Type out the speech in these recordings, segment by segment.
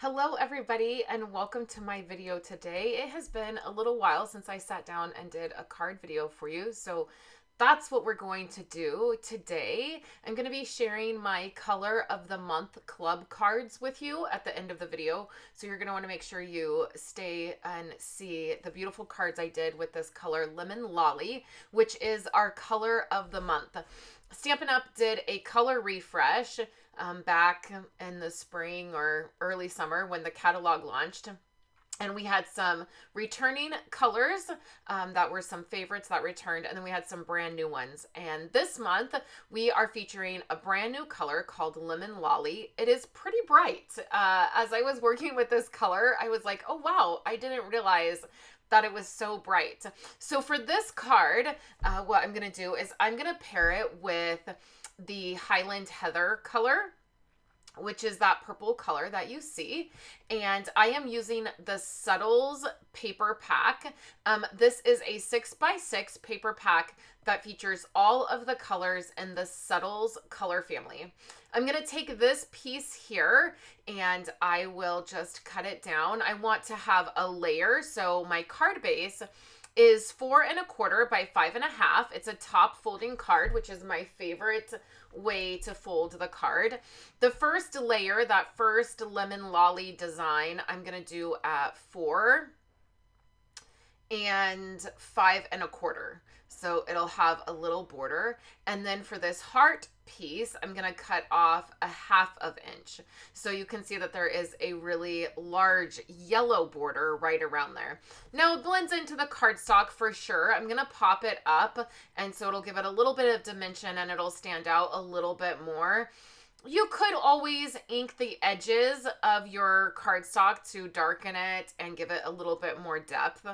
Hello everybody and welcome to my video today. It has been a little while since I sat down and did a card video for you, so that's what we're going to do today. I'm going to be sharing my color of the month club cards with you at the end of the video, so you're going to want to make sure you stay and see the beautiful cards I did with this color Lemon Lolly, which is our color of the month. Stampin' Up! Did a color refresh back in the spring or early summer when the catalog launched. And we had some returning colors that were some favorites that returned, and then we had some brand new ones. And this month, we are featuring a brand new color called Lemon Lolly. It is pretty bright. As I was working with this color, I was like, oh wow, I didn't realize that it was so bright. So for this card, what I'm going to do is I'm going to pair it with the Highland Heather color, which is that purple color that you see. And I am using the Subtles paper pack. This is a 6x6 paper pack that features all of the colors in the Subtles color family. I'm going to take this piece here and I will just cut it down. I want to have a layer, so my card base is 4 1/4 by 5 1/2. It's a top folding card, which is my favorite way to fold the card. The first layer, that first Lemon Lolly design, I'm going to do at 4 and 5 1/4. So it'll have a little border. And then for this heart piece, I'm going to cut off a 1/2 inch. So you can see that there is a really large yellow border right around there. Now it blends into the cardstock for sure. I'm going to pop it up, and so it'll give it a little bit of dimension and it'll stand out a little bit more. You could always ink the edges of your cardstock to darken it and give it a little bit more depth.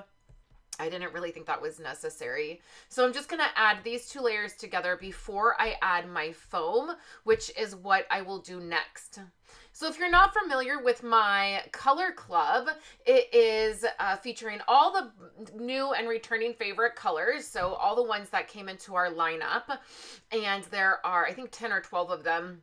I didn't really think that was necessary. So I'm just going to add these two layers together before I add my foam, which is what I will do next. So if you're not familiar with my color club, it is featuring all the new and returning favorite colors. So all the ones that came into our lineup. And there are, I think, 10 or 12 of them.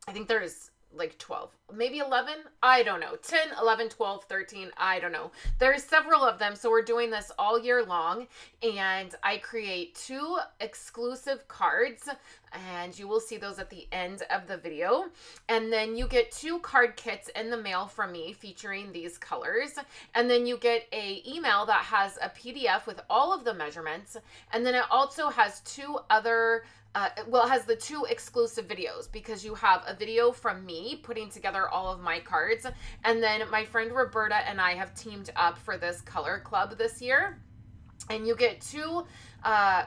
I think there's like 12, maybe 11, I don't know, 10, 11, 12, 13, I don't know. There's several of them, so we're doing this all year long, and I create 2 exclusive cards, and you will see those at the end of the video. And then you get 2 card kits in the mail from me featuring these colors, and then you get a email that has a PDF with all of the measurements, and then it also has 2 other it has the 2 exclusive videos, because you have a video from me putting together all of my cards, and then my friend Roberta and I have teamed up for this color club this year, and you get 2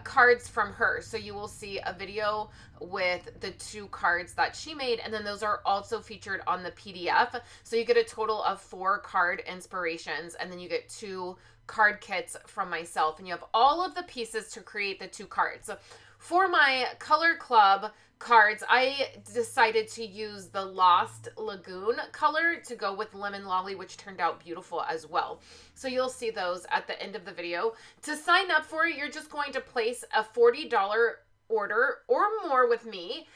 cards from her. So you will see a video with the 2 cards that she made, and then those are also featured on the PDF. So you get a total of 4 card inspirations, and then you get 2 card kits from myself, and you have all of the pieces to create the 2 cards. For my color club cards, I decided to use the Lost Lagoon color to go with Lemon Lolly, which turned out beautiful as well. So you'll see those at the end of the video. To sign up for it, you're just going to place a $40 order or more with me,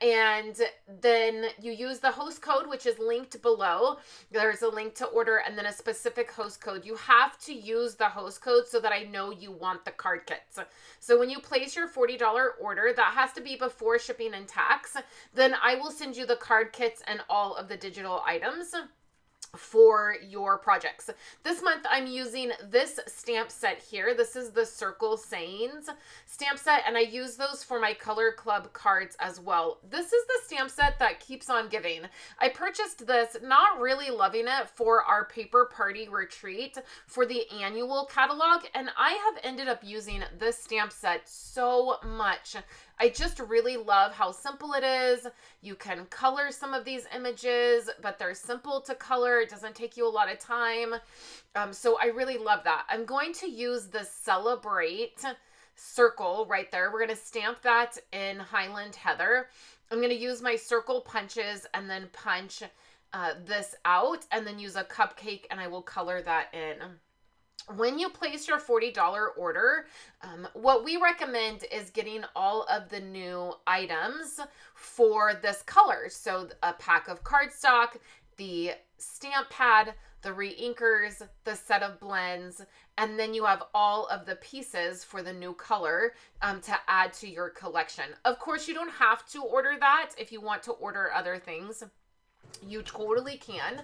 and then you use the host code, which is linked below. There's a link to order and then a specific host code. You have to use the host code so that I know you want the card kits. So when you place your $40 order, that has to be before shipping and tax. Then I will send you the card kits and all of the digital items for your projects. This month I'm using this stamp set here. This is the Circle Sayings stamp set, and I use those for my color club cards as well. This is the stamp set that keeps on giving. I purchased this, not really loving it, for our paper party retreat for the annual catalog, and I have ended up using this stamp set so much. I just really love how simple it is. You can color some of these images, but they're simple to color. It doesn't take you a lot of time. So I really love that. I'm going to use the Celebrate circle right there. We're going to stamp that in Highland Heather. I'm going to use my circle punches and then punch this out, and then use a cupcake, and I will color that in. When you place your $40 order, what we recommend is getting all of the new items for this color. So a pack of cardstock, the stamp pad, the re-inkers, the set of blends, and then you have all of the pieces for the new color to add to your collection. Of course, you don't have to order that. If you want to order other things, you totally can.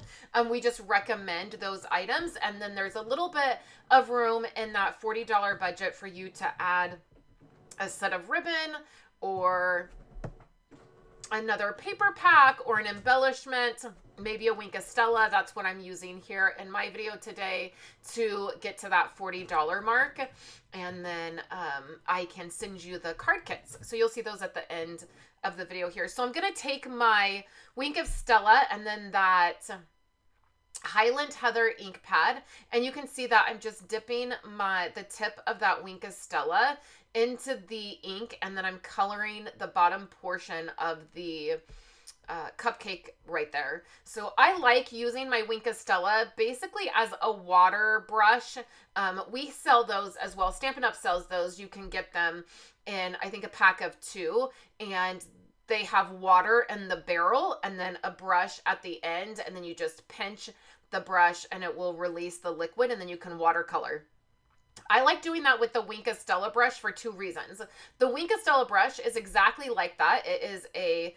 We just recommend those items, and then there's a little bit of room in that $40 budget for you to add a set of ribbon or another paper pack or an embellishment, maybe a Wink of Stella. That's what I'm using here in my video today to get to that $40 mark. And then I can send you the card kits. So you'll see those at the end of the video here. So I'm going to take my Wink of Stella and then that Highland Heather ink pad, and you can see that I'm just dipping the tip of that Wink of Stella into the ink, and then I'm coloring the bottom portion of the cupcake right there. So I like using my Wink of Stella basically as a water brush. We sell those as well. Stampin' Up! Sells those. You can get them in, I think, a pack of 2, and they have water in the barrel and then a brush at the end, and then you just pinch the brush and it will release the liquid, and then you can watercolor. I like doing that with the Wink of Stella brush for 2 reasons. The Wink of Stella brush is exactly like that. It is a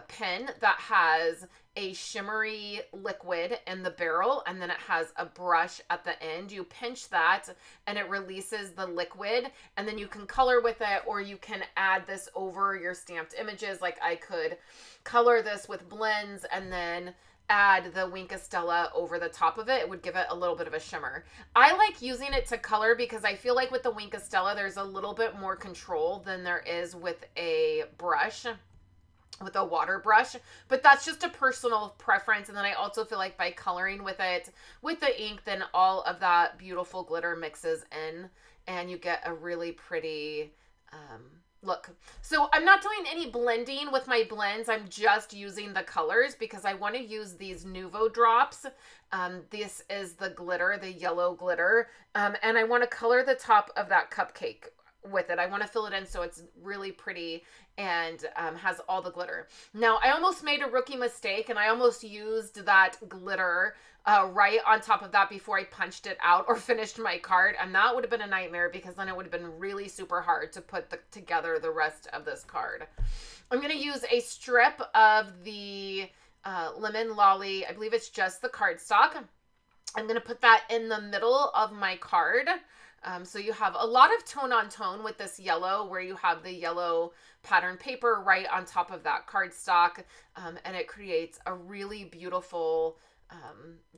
pen that has a shimmery liquid in the barrel, and then it has a brush at the end. You pinch that and it releases the liquid, and then you can color with it, or you can add this over your stamped images. Like I could color this with blends and then add the Wink of Stella over the top of it. It would give it a little bit of a shimmer. I like using it to color because I feel like with the Wink of Stella, there's a little bit more control than there is with a brush, with a water brush, but that's just a personal preference. And then I also feel like by coloring with it, with the ink, then all of that beautiful glitter mixes in and you get a really pretty look. So I'm not doing any blending with my blends. I'm just using the colors because I want to use these Nuvo drops. This is the glitter, the yellow glitter. And I want to color the top of that cupcake with it. I want to fill it in so it's really pretty and has all the glitter. Now, I almost made a rookie mistake and I almost used that glitter right on top of that before I punched it out or finished my card. And that would have been a nightmare because then it would have been really super hard to put together the rest of this card. I'm going to use a strip of the Lemon Lolly. I believe it's just the cardstock. I'm going to put that in the middle of my card. So you have a lot of tone on tone with this yellow, where you have the yellow pattern paper right on top of that cardstock. And it creates a really beautiful,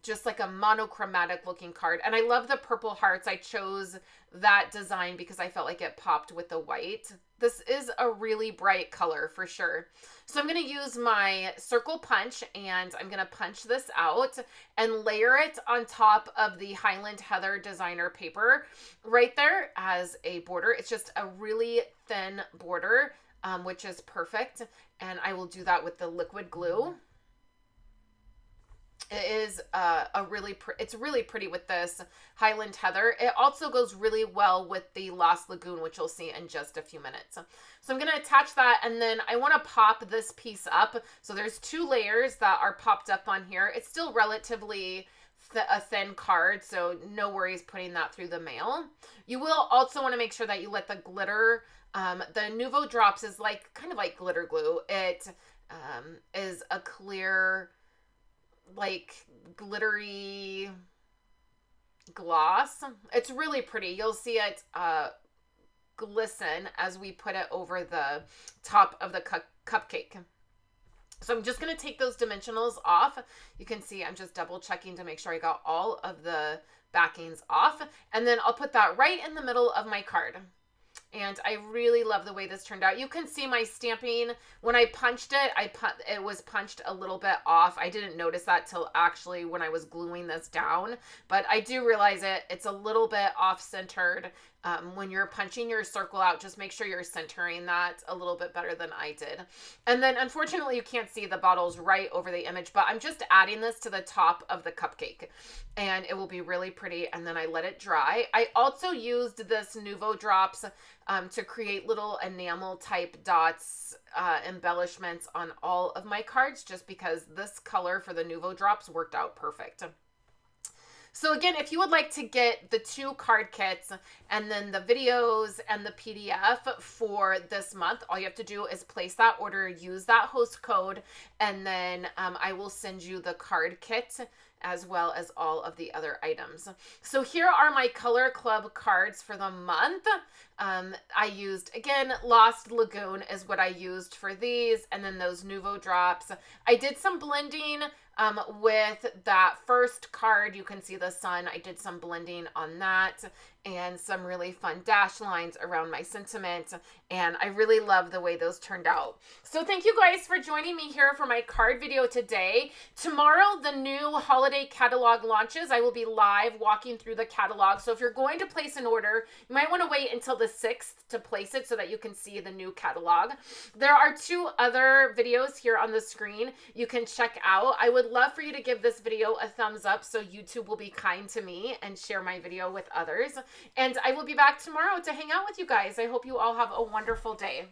just like a monochromatic looking card. And I love the purple hearts. I chose that design because I felt like it popped with the white. This is a really bright color for sure. So I'm going to use my circle punch and I'm going to punch this out and layer it on top of the Highland Heather designer paper right there as a border. It's just a really thin border, which is perfect. And I will do that with the liquid glue. It is it's really pretty with this Highland Heather. It also goes really well with the Lost Lagoon, which you'll see in just a few minutes. So I'm going to attach that, and then I want to pop this piece up. So there's 2 layers that are popped up on here. It's still relatively a thin card, so no worries putting that through the mail. You will also want to make sure that you let the glitter, the Nuvo Drops is like kind of like glitter glue. It is a clear, like glittery gloss. It's really pretty. You'll see it glisten as we put it over the top of the cupcake. So I'm just going to take those dimensionals off. You can see I'm just double checking to make sure I got all of the backings off, and then I'll put that right in the middle of my card. And I really love the way this turned out. You can see my stamping. When I punched it, it was punched a little bit off. I didn't notice that till actually when I was gluing this down. But I do realize it's a little bit off-centered. When you're punching your circle out, just make sure you're centering that a little bit better than I did. And then unfortunately you can't see the bottles right over the image, but I'm just adding this to the top of the cupcake and it will be really pretty. And then I let it dry. I also used this Nuvo Drops to create little enamel type dots, embellishments on all of my cards, just because this color for the Nuvo Drops worked out perfect. So again, if you would like to get the 2 card kits and then the videos and the PDF for this month, all you have to do is place that order, use that host code, and then I will send you the card kit as well as all of the other items. So here are my Color Club cards for the month. I used, again, Lost Lagoon is what I used for these, and then those Nuvo Drops. I did some blending with that first card. You can see the sun. I did some blending on that and some really fun dash lines around my sentiment, and I really love the way those turned out. So thank you guys for joining me here for my card video today. Tomorrow, the new holiday catalog launches. I will be live walking through the catalog. So if you're going to place an order, you might want to wait until the 6th to place it so that you can see the new catalog. There are 2 other videos here on the screen you can check out. I would love for you to give this video a thumbs up so YouTube will be kind to me and share my video with others. And I will be back tomorrow to hang out with you guys. I hope you all have a wonderful day.